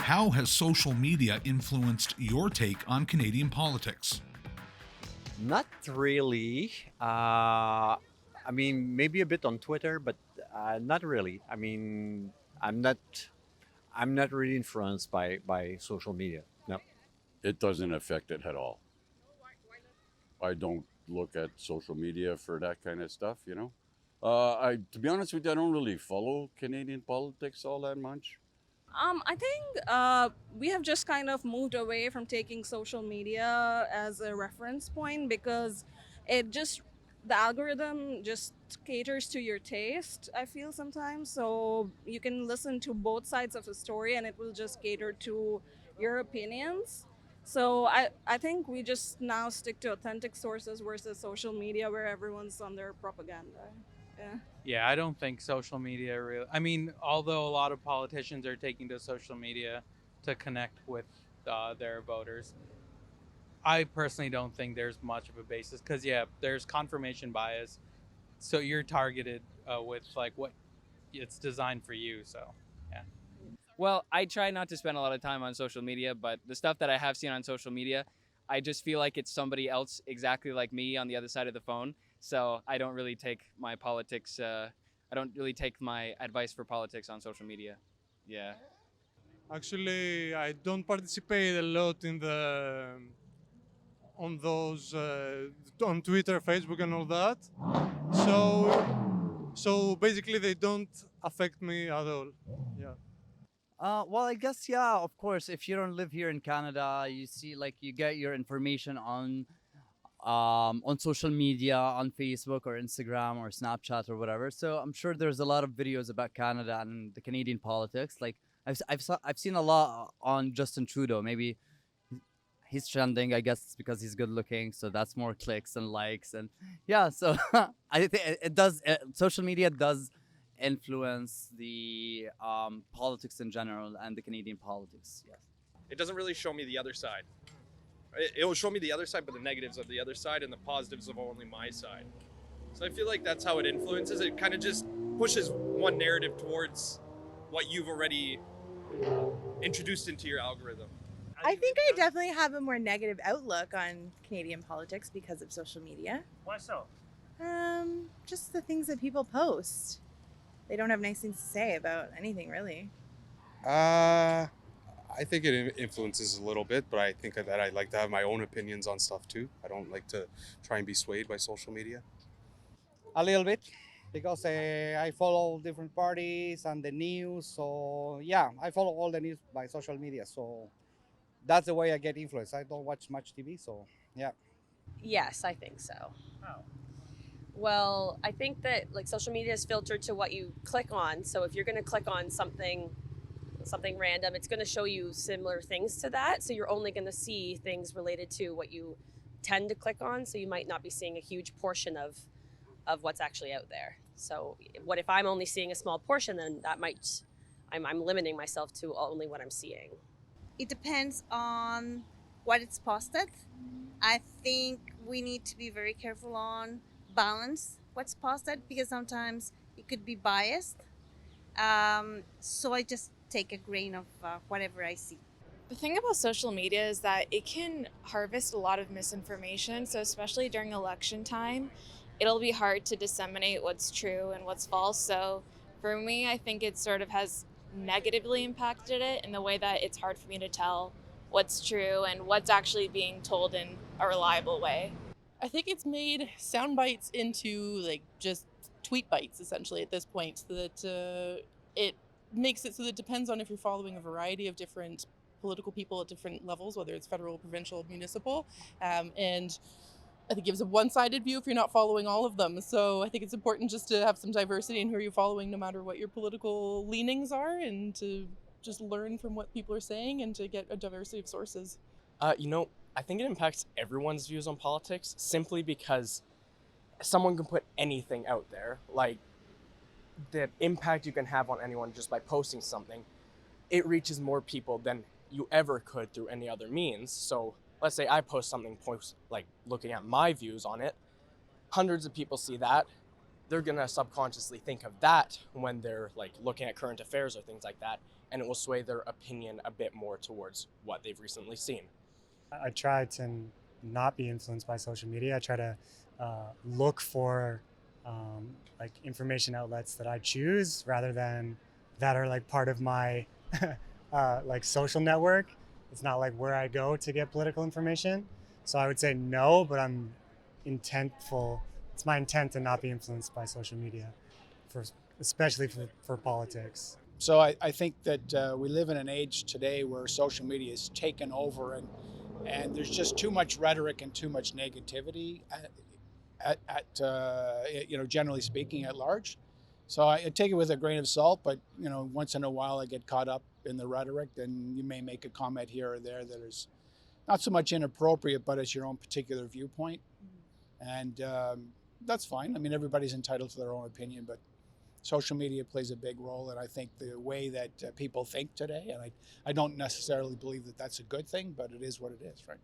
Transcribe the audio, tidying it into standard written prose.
How has social media influenced your take on Canadian politics? Not really. I mean, maybe a bit on Twitter, but not really. I mean, I'm not. I'm not really influenced by social media. No. It doesn't affect it at all. I don't look at social media for that kind of stuff, you know. To be honest with you, I don't really follow Canadian politics all that much. I think we have just kind of moved away from taking social media as a reference point because it just, the algorithm just caters to your taste, I feel sometimes. So you can listen to both sides of a story and it will just cater to your opinions. So I think we just now stick to authentic sources versus social media where everyone's on their propaganda. Yeah. Yeah, I don't think social media really. I mean, although a lot of politicians are taking to social media to connect with their voters, I personally don't think there's much of a basis because, yeah, there's confirmation bias. So you're targeted with like what it's designed for you. So, yeah. Well, I try not to spend a lot of time on social media, but the stuff that I have seen on social media, I just feel like it's somebody else exactly like me on the other side of the phone. So I don't really take my politics, I don't really take my advice for politics on social media. Yeah. Actually, I don't participate a lot in the on those on Twitter, Facebook, and all that. So basically, they don't affect me at all. Yeah. Well, I guess yeah. Of course, if you don't live here in Canada, you see, like, you get your information on social media, on Facebook or Instagram or Snapchat or whatever. So I'm sure there's a lot of videos about Canada and the Canadian politics. Like I've seen a lot on Justin Trudeau. Maybe he's trending. I guess it's because he's good looking, so that's more clicks and likes, and yeah. So I think it does. Social media does influence the politics in general and the Canadian politics. Yes. It doesn't really show me the other side. It will show me the other side, but the negatives of the other side and the positives of only my side. So I feel like that's how it influences. It kind of just pushes one narrative towards what you've already introduced into your algorithm. I think I definitely have a more negative outlook on Canadian politics because of social media. Why so? Just the things that people post. They don't have nice things to say about anything, really. I think it influences a little bit, but I think that I like to have my own opinions on stuff too. I don't like to try and be swayed by social media. A little bit, because I follow different parties and the news. So yeah, I follow all the news by social media. So that's the way I get influenced. I don't watch much TV, so yeah. Yes, I think so. How? Well, I think that like social media is filtered to what you click on. So if you're going to click on something random, it's going to show you similar things to that. So you're only going to see things related to what you tend to click on. So you might not be seeing a huge portion of what's actually out there. So what if I'm only seeing a small portion, then that might, I'm limiting myself to only what I'm seeing. It depends on what it's posted. I think we need to be very careful on balance what's posted because sometimes it could be biased. So I just take a grain of whatever I see. The thing about social media is that it can harvest a lot of misinformation. So especially during election time, it'll be hard to disseminate what's true and what's false. So for me, I think it sort of has negatively impacted it in the way that it's hard for me to tell what's true and what's actually being told in a reliable way. I think it's made sound bites into like just tweet bites essentially at this point, so that it makes it so that it depends on if you're following a variety of different political people at different levels, whether it's federal, provincial, municipal, and I think it gives a one-sided view if you're not following all of them. So I think it's important just to have some diversity in who you're following, no matter what your political leanings are, and to just learn from what people are saying and to get a diversity of sources. I think it impacts everyone's views on politics simply because someone can put anything out there. Like, the impact you can have on anyone just by posting something, it reaches more people than you ever could through any other means. So let's say I post something, like looking at my views on it, hundreds of people see that, they're gonna subconsciously think of that when they're like looking at current affairs or things like that, and it will sway their opinion a bit more towards what they've recently seen. I try to not be influenced by social media. I try to look for like information outlets that I choose rather than that are like part of my like social network. It's not like where I go to get political information. So I would say no, but I'm intentful. It's my intent to not be influenced by social media, especially for politics. So I think that we live in an age today where social media is taken over, and there's just too much rhetoric and too much negativity generally speaking, at large. So I take it with a grain of salt, but once in a while I get caught up in the rhetoric, and you may make a comment here or there that is not so much inappropriate, but it's your own particular viewpoint. And that's fine. I mean, everybody's entitled to their own opinion, but social media plays a big role. And I think the way that people think today, and I don't necessarily believe that that's a good thing, but it is what it is, right?